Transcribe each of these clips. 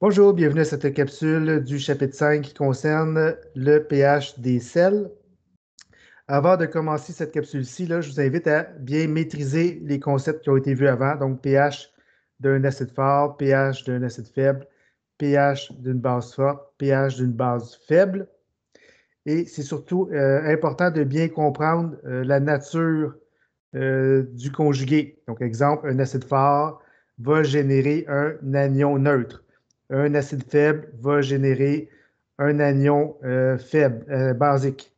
Bonjour, bienvenue à cette capsule du chapitre 5 qui concerne le pH des sels. Avant de commencer cette capsule-ci, je vous invite à bien maîtriser les concepts qui ont été vus avant, donc pH d'un acide fort, pH d'un acide faible, pH d'une base forte, pH d'une base faible. Et c'est surtout important de bien comprendre la nature du conjugué. Donc, exemple, un acide fort va générer un anion neutre. Un acide faible va générer un anion faible, basique.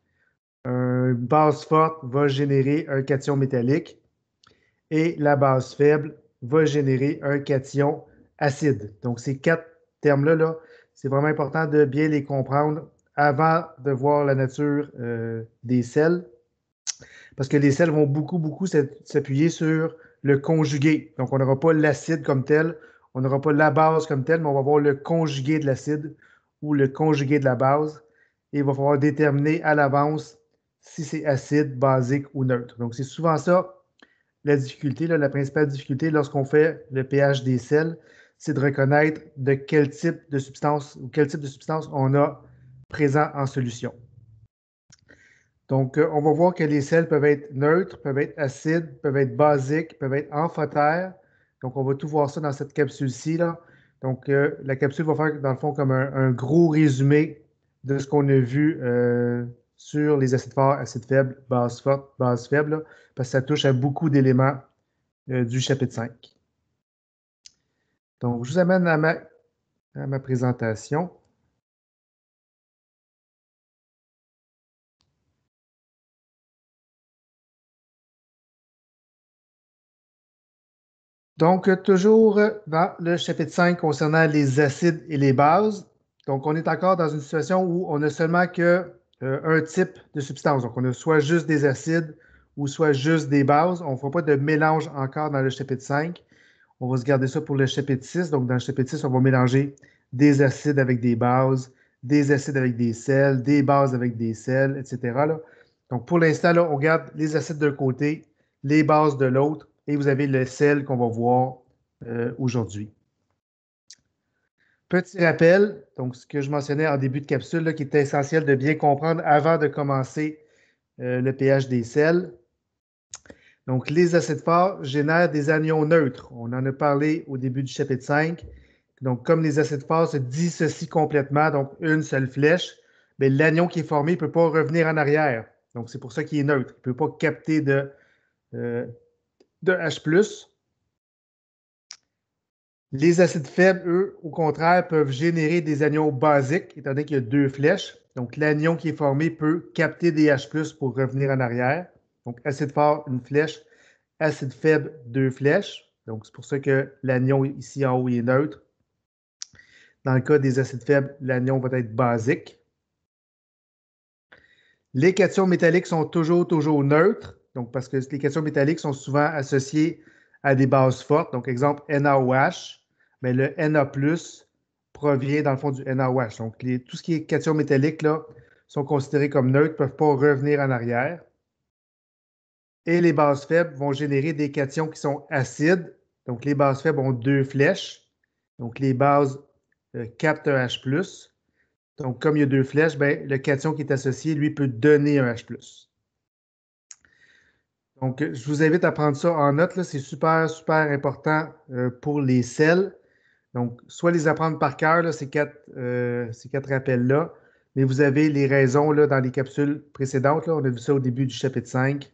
Une base forte va générer un cation métallique et la base faible va générer un cation acide. Donc, ces quatre termes-là, c'est vraiment important de bien les comprendre avant de voir la nature des sels, parce que les sels vont beaucoup s'appuyer sur le conjugué. Donc, on n'aura pas l'acide comme tel, on n'aura pas la base comme telle, mais on va voir le conjugué de l'acide ou le conjugué de la base. Et il va falloir déterminer à l'avance si c'est acide, basique ou neutre. Donc, c'est souvent ça la difficulté, la principale difficulté lorsqu'on fait le pH des sels, c'est de reconnaître de quel type de substance ou quel type de substance on a présent en solution. Donc, on va voir que les sels peuvent être neutres, peuvent être acides, peuvent être basiques, peuvent être amphotères. Donc, on va tout voir ça dans cette capsule-ci. Donc, la capsule va faire, dans le fond, comme un gros résumé de ce qu'on a vu sur les acides forts, acides faibles, bases fortes, bases faibles, parce que ça touche à beaucoup d'éléments du chapitre 5. Donc, je vous amène à ma présentation. Donc, toujours dans le chapitre 5 concernant les acides et les bases. Donc, on est encore dans une situation où on n'a seulement que un type de substance. Donc, on a soit juste des acides ou soit juste des bases. On ne fera pas de mélange encore dans le chapitre 5. On va se garder ça pour le chapitre 6. Donc, dans le chapitre 6, on va mélanger des acides avec des bases, des acides avec des sels, des bases avec des sels, etc. Donc, pour l'instant, on garde les acides d'un côté, les bases de l'autre, et vous avez le sel qu'on va voir aujourd'hui. Petit rappel, donc ce que je mentionnais en début de capsule, qui est essentiel de bien comprendre avant de commencer le pH des sels. Donc, les acides forts génèrent des anions neutres. On en a parlé au début du chapitre 5. Donc, comme les acides forts se dissocient complètement, donc une seule flèche, mais l'anion qui est formé ne peut pas revenir en arrière. Donc, c'est pour ça qu'il est neutre. Il ne peut pas capter de H+. Les acides faibles, eux, au contraire, peuvent générer des anions basiques, étant donné qu'il y a deux flèches. Donc, l'anion qui est formé peut capter des H+ pour revenir en arrière. Donc, acide fort, une flèche. Acide faible, deux flèches. Donc, c'est pour ça que l'anion ici en haut est neutre. Dans le cas des acides faibles, l'anion va être basique. Les cations métalliques sont toujours neutres. Donc, parce que les cations métalliques sont souvent associées à des bases fortes. Donc, exemple, NaOH. Mais le Na+, provient dans le fond du NaOH. Donc, tout ce qui est cations métalliques là, sont considérés comme neutres, ne peuvent pas revenir en arrière. Et les bases faibles vont générer des cations qui sont acides. Donc, les bases faibles ont deux flèches. Donc, les bases captent un H+. Donc, comme il y a deux flèches, ben, le cation qui est associé, lui, peut donner un H+. Donc, je vous invite à prendre ça en note. C'est super important pour les sels. Donc, soit les apprendre par cœur, ces quatre rappels-là, mais vous avez les raisons là, dans les capsules précédentes. On a vu ça au début du chapitre 5.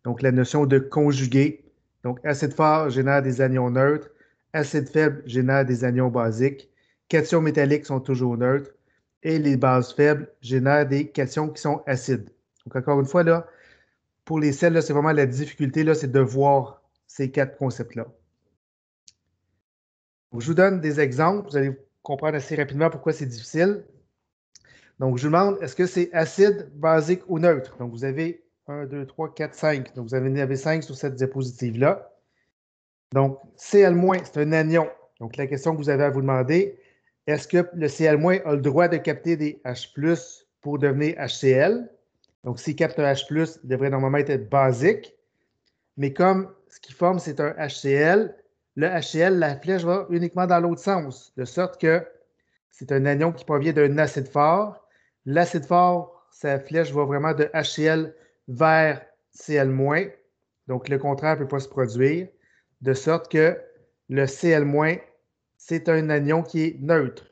Donc, la notion de conjugué. Donc, acide fort génère des anions neutres. Acide faible génère des anions basiques. Cations métalliques sont toujours neutres. Et les bases faibles génèrent des cations qui sont acides. Donc, encore une fois, là, pour les sels, c'est vraiment la difficulté, c'est de voir ces quatre concepts-là. Je vous donne des exemples. Vous allez comprendre assez rapidement pourquoi c'est difficile. Donc, je vous demande, est-ce que c'est acide, basique ou neutre? Donc, vous avez 1, 2, 3, 4, 5. Donc, vous en avez 5 sur cette diapositive-là. Donc, Cl-, c'est un anion. Donc, la question que vous avez à vous demander, est-ce que le Cl- a le droit de capter des H+ pour devenir HCl? Donc, s'il capte un H+, il devrait normalement être basique. Mais comme ce qu'il forme, c'est un HCl, le HCl, la flèche va uniquement dans l'autre sens, de sorte que c'est un anion qui provient d'un acide fort. L'acide fort, sa flèche va vraiment de HCl vers Cl-. Donc, le contraire ne peut pas se produire, de sorte que le Cl-, c'est un anion qui est neutre.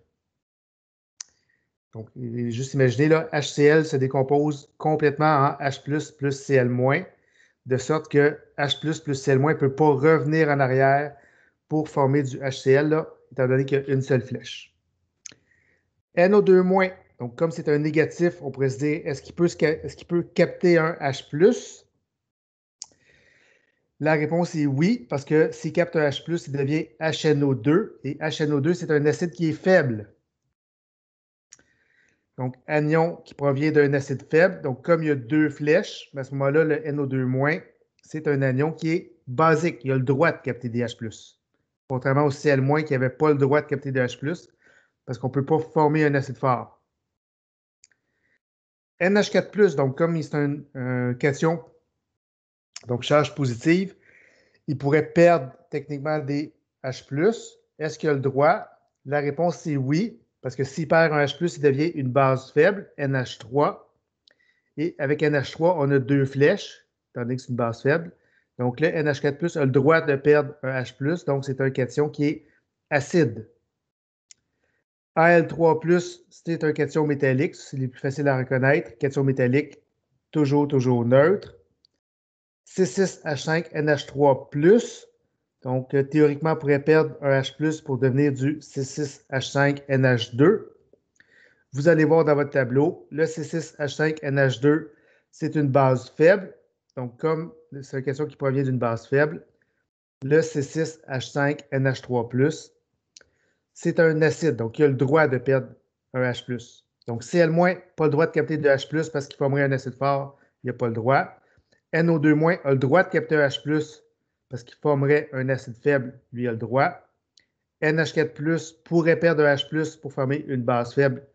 Donc, juste imaginez, là, HCl se décompose complètement en H+, plus Cl-, de sorte que H+, plus Cl- ne peut pas revenir en arrière pour former du HCl, là, étant donné qu'il y a une seule flèche. NO2-, donc comme c'est un négatif, on pourrait se dire, est-ce qu'il peut capter un H+? La réponse est oui, parce que s'il capte un H+, il devient HNO2, et HNO2, c'est un acide qui est faible. Donc, anion qui provient d'un acide faible. Donc, comme il y a deux flèches, à ce moment-là, le NO2-, c'est un anion qui est basique. Il a le droit de capter des H+. Contrairement au Cl- qui n'avait pas le droit de capter des H+, parce qu'on ne peut pas former un acide fort. NH4+, donc comme c'est un cation, donc charge positive, il pourrait perdre techniquement des H+. Est-ce qu'il a le droit? La réponse, c'est oui, parce que s'il perd un H+, il devient une base faible, NH3. Et avec NH3, on a deux flèches, étant donné que c'est une base faible. Donc, le NH4+ a le droit de perdre un H+, donc c'est un cation qui est acide. Al3+, c'est un cation métallique, c'est les plus faciles à reconnaître. Cation métallique, toujours neutre. C6H5NH3+, donc théoriquement, on pourrait perdre un H+, pour devenir du C6H5NH2. Vous allez voir dans votre tableau, le C6H5NH2, c'est une base faible. Donc, comme c'est une question qui provient d'une base faible, le C6H5NH3+, c'est un acide, donc il a le droit de perdre un H+. Donc, Cl-, pas le droit de capter de H+, parce qu'il formerait un acide fort, il n'a pas le droit. NO2- a le droit de capter un H+, parce qu'il formerait un acide faible, lui a le droit. NH4+, pourrait perdre un H+, pour former une base faible,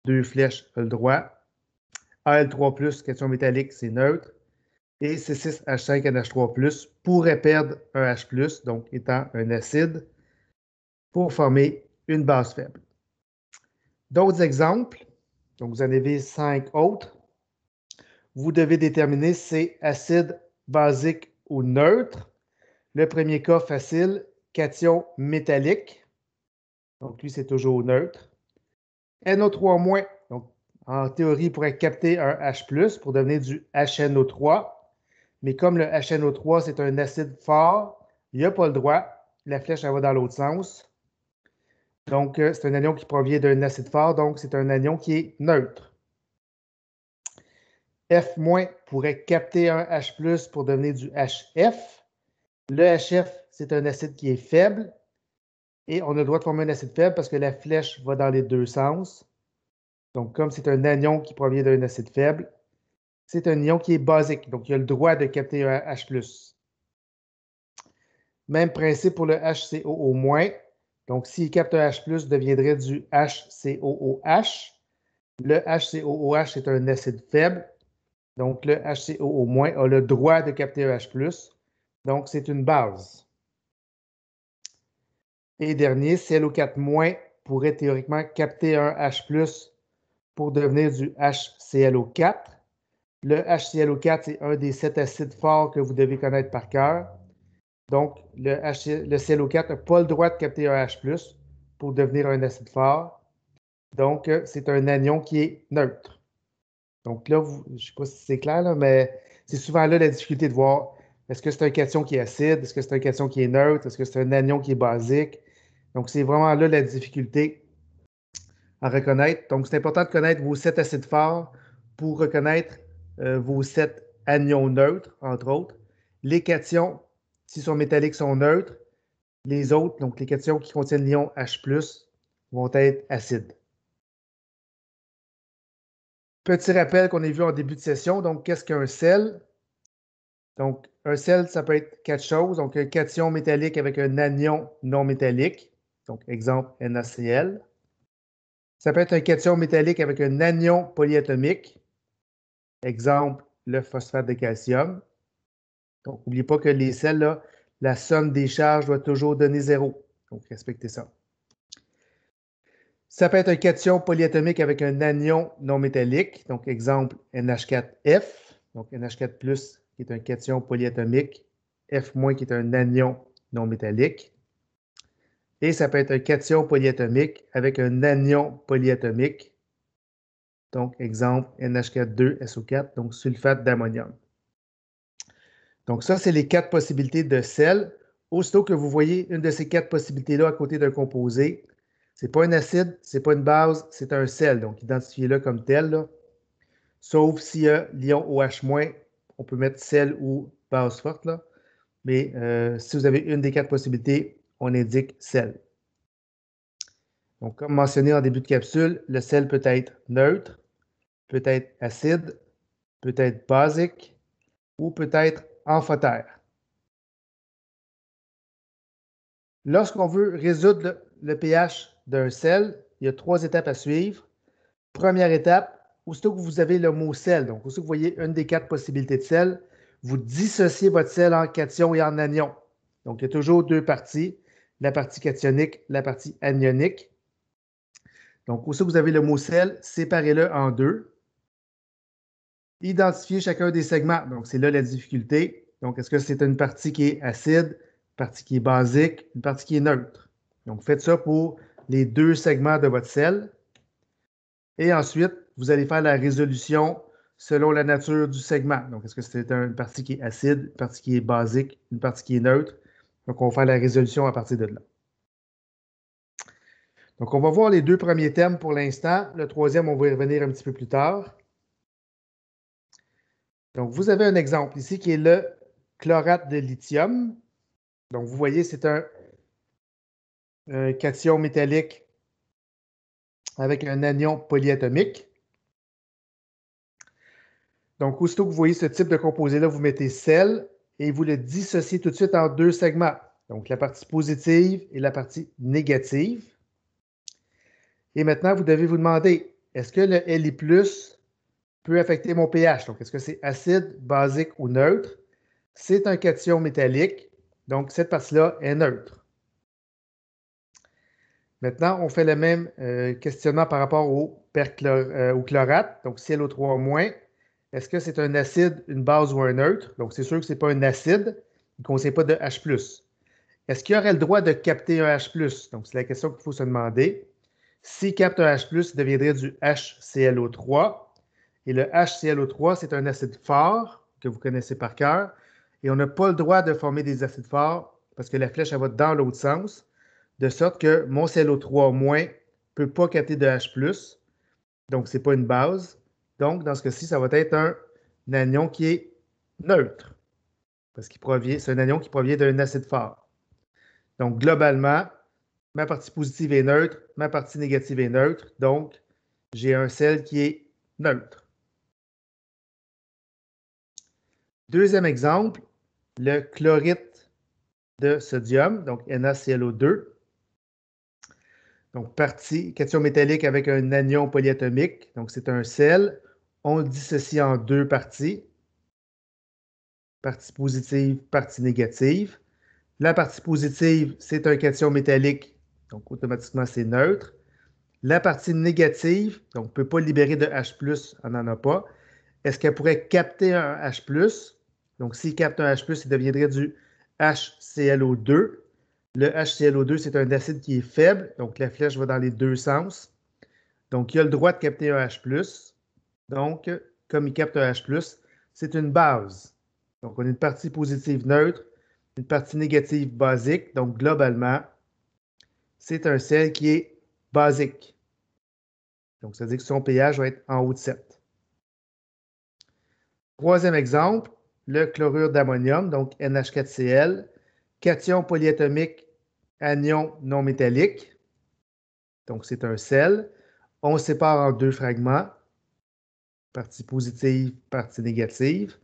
deux flèches, a le droit. Al3+, cation métallique, c'est neutre. Et C6H5NH3+, pourrait perdre un H+, donc étant un acide, pour former une base faible. D'autres exemples, donc vous en avez 5 autres. Vous devez déterminer si c'est acide, basique ou neutre. Le premier cas facile, cation métallique. Donc lui, c'est toujours neutre. NO3-, donc en théorie, il pourrait capter un H+, pour devenir du HNO3. Mais comme le HNO3, c'est un acide fort, il n'a pas le droit. La flèche, elle va dans l'autre sens. Donc, c'est un anion qui provient d'un acide fort, donc c'est un anion qui est neutre. F- pourrait capter un H+, pour devenir du HF. Le HF, c'est un acide qui est faible. Et on a le droit de former un acide faible parce que la flèche va dans les deux sens. Donc, comme c'est un anion qui provient d'un acide faible, c'est un ion qui est basique. Donc, il a le droit de capter un H+. Même principe pour le HCOO-. Donc, s'il capte un H+, deviendrait du HCOOH. Le HCOOH est un acide faible. Donc, le HCOO- a le droit de capter un H+. Donc, c'est une base. Et dernier, ClO4- pourrait théoriquement capter un H+, pour devenir du HClO4. Le HClO4, c'est un des 7 acides forts que vous devez connaître par cœur. Donc, le ClO4 n'a pas le droit de capter un H+, pour devenir un acide fort. Donc, c'est un anion qui est neutre. Donc là, je ne sais pas si c'est clair, là, mais c'est souvent là la difficulté de voir, est-ce que c'est un cation qui est acide, est-ce que c'est un cation qui est neutre, est-ce que c'est un anion qui est basique. Donc, c'est vraiment là la difficulté à reconnaître. Donc, c'est important de connaître vos 7 acides forts pour reconnaître vos 7 anions neutres, entre autres. Les cations, s'ils sont métalliques, sont neutres. Les autres, donc les cations qui contiennent l'ion H+, vont être acides. Petit rappel qu'on a vu en début de session. Donc, qu'est-ce qu'un sel? Donc, un sel, ça peut être quatre choses. Donc, un cation métallique avec un anion non métallique. Donc, exemple, NaCl. Ça peut être un cation métallique avec un anion polyatomique. Exemple, le phosphate de calcium. Donc, n'oubliez pas que les sels, là, la somme des charges doit toujours donner 0. Donc, respectez ça. Ça peut être un cation polyatomique avec un anion non métallique. Donc, exemple, NH4F. Donc, NH4+, qui est un cation polyatomique. F- qui est un anion non métallique. Et ça peut être un cation polyatomique avec un anion polyatomique. Donc, exemple, NH4,2SO4, donc sulfate d'ammonium. Donc, ça, c'est les 4 possibilités de sel. Aussitôt que vous voyez une de ces 4 possibilités-là à côté d'un composé, ce n'est pas un acide, ce n'est pas une base, c'est un sel. Donc, identifiez-le comme tel, là. Sauf s'il y a l'ion OH-, on peut mettre sel ou base forte, là. Mais si vous avez une des 4 possibilités, on indique sel. Donc, comme mentionné en début de capsule, le sel peut être neutre, peut être acide, peut être basique ou peut être amphotère. Lorsqu'on veut résoudre le pH d'un sel, il y a 3 étapes à suivre. Première étape, aussitôt que vous avez le mot sel, donc aussitôt que vous voyez une des 4 possibilités de sel, vous dissociez votre sel en cation et en anion. Donc, il y a toujours 2 parties, la partie cationique, la partie anionique. Donc, aussitôt que vous avez le mot sel, séparez-le en 2. Identifiez chacun des segments. Donc, c'est là la difficulté. Donc, est-ce que c'est une partie qui est acide, une partie qui est basique, une partie qui est neutre? Donc, faites ça pour les 2 segments de votre sel. Et ensuite, vous allez faire la résolution selon la nature du segment. Donc, est-ce que c'est une partie qui est acide, une partie qui est basique, une partie qui est neutre? Donc, on va faire la résolution à partir de là. Donc, on va voir les 2 premiers thèmes pour l'instant. Le troisième, on va y revenir un petit peu plus tard. Donc, vous avez un exemple ici qui est le chlorate de lithium. Donc, vous voyez, c'est un cation métallique avec un anion polyatomique. Donc, aussitôt que vous voyez ce type de composé-là, vous mettez sel et vous le dissociez tout de suite en 2 segments. Donc, la partie positive et la partie négative. Et maintenant, vous devez vous demander, est-ce que le Li+, peut affecter mon pH? Donc, est-ce que c'est acide, basique ou neutre? C'est un cation métallique, donc cette partie-là est neutre. Maintenant, on fait le même questionnement par rapport au chlorate, donc ClO3-. Est-ce que c'est un acide, une base ou un neutre? Donc, c'est sûr que ce n'est pas un acide, il ne contient pas de H+. Est-ce qu'il aurait le droit de capter un H+? Donc, c'est la question qu'il faut se demander. S'il capte un H+, il deviendrait du HClO3. Et le HClO3, c'est un acide fort que vous connaissez par cœur. Et on n'a pas le droit de former des acides forts parce que la flèche, elle va dans l'autre sens. De sorte que mon ClO3- ne peut pas capter de H+. Donc, ce n'est pas une base. Donc, dans ce cas-ci, ça va être un anion qui est neutre. Parce que c'est un anion qui provient d'un acide fort. Donc, globalement, ma partie positive est neutre, ma partie négative est neutre. Donc, j'ai un sel qui est neutre. Deuxième exemple, le chlorite de sodium, donc NaClO2. Donc, partie cation métallique avec un anion polyatomique. Donc, c'est un sel. On le dissocie en 2 parties. Partie positive, partie négative. La partie positive, c'est un cation métallique. Donc, automatiquement, c'est neutre. La partie négative, donc, on ne peut pas libérer de H+, on n'en a pas. Est-ce qu'elle pourrait capter un H+? Donc, s'il capte un H+, il deviendrait du HClO2. Le HClO2, c'est un acide qui est faible, donc la flèche va dans les 2 sens. Donc, il a le droit de capter un H+. Donc, comme il capte un H+, c'est une base. Donc, on a une partie positive neutre, une partie négative basique. Donc, globalement, c'est un sel qui est basique. Donc, ça veut dire que son pH va être en haut de 7. Troisième exemple, le chlorure d'ammonium, donc NH4Cl, cation polyatomique, anion non métallique. Donc, c'est un sel. On sépare en 2 fragments, partie positive, partie négative.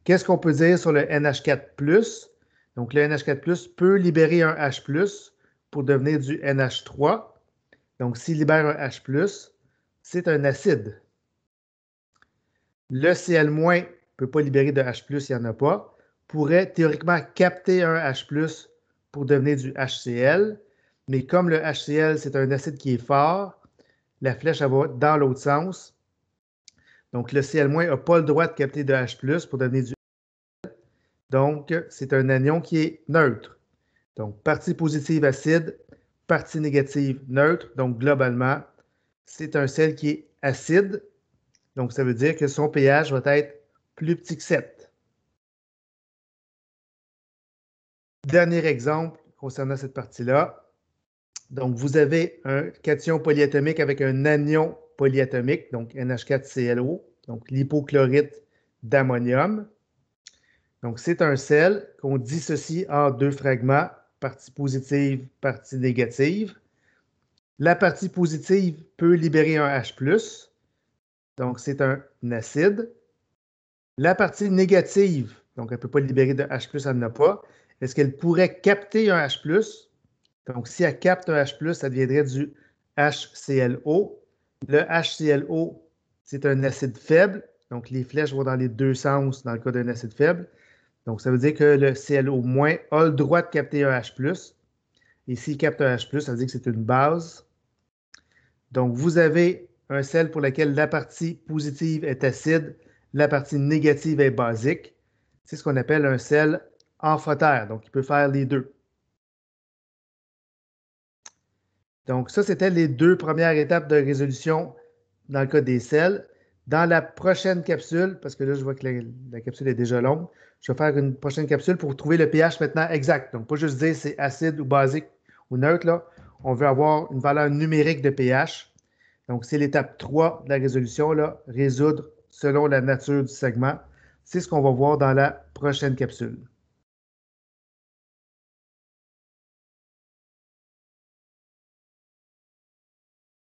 Qu'est-ce qu'on peut dire sur le NH4+? Donc, le NH4+, peut libérer un H+, pour devenir du NH3. Donc, s'il libère un H+, c'est un acide. Le Cl- ne peut pas libérer de H+, il n'y en a pas. pourrait théoriquement capter un H+ pour devenir du HCl, mais comme le HCl, c'est un acide qui est fort, la flèche elle va dans l'autre sens. Donc, le Cl- n'a pas le droit de capter de H+ pour devenir du HCl. Donc, c'est un anion qui est neutre. Donc, partie positive acide, partie négative neutre. Donc, globalement, c'est un sel qui est acide. Donc, ça veut dire que son pH va être plus petit que 7. Dernier exemple concernant cette partie-là. Donc, vous avez un cation polyatomique avec un anion polyatomique, donc NH4ClO, donc l'hypochlorite d'ammonium. Donc, c'est un sel qu'on dissocie en deux fragments, partie positive, partie négative. La partie positive peut libérer un H+, donc c'est un acide. La partie négative, donc elle ne peut pas libérer de H+, elle n'en a pas. Est-ce qu'elle pourrait capter un H+? Donc, si elle capte un H+, ça deviendrait du HClO. Le HClO, c'est un acide faible. Donc, les flèches vont dans les deux sens dans le cas d'un acide faible. Donc, ça veut dire que le ClO- a le droit de capter un H+. Et s'il capte un H+, ça veut dire que c'est une base. Donc, vous avez un sel pour lequel la partie positive est acide, la partie négative est basique. C'est ce qu'on appelle un sel amphotère. Donc, il peut faire les deux. Donc, ça, c'était les deux premières étapes de résolution dans le cas des sels. Dans la prochaine capsule, parce que là, je vois que la capsule est déjà longue, je vais faire une prochaine capsule pour trouver le pH maintenant exact. Donc, pas juste dire c'est acide ou basique ou neutre, là. On veut avoir une valeur numérique de pH. Donc, c'est l'étape 3 de la résolution, là, résoudre selon la nature du segment. C'est ce qu'on va voir dans la prochaine capsule.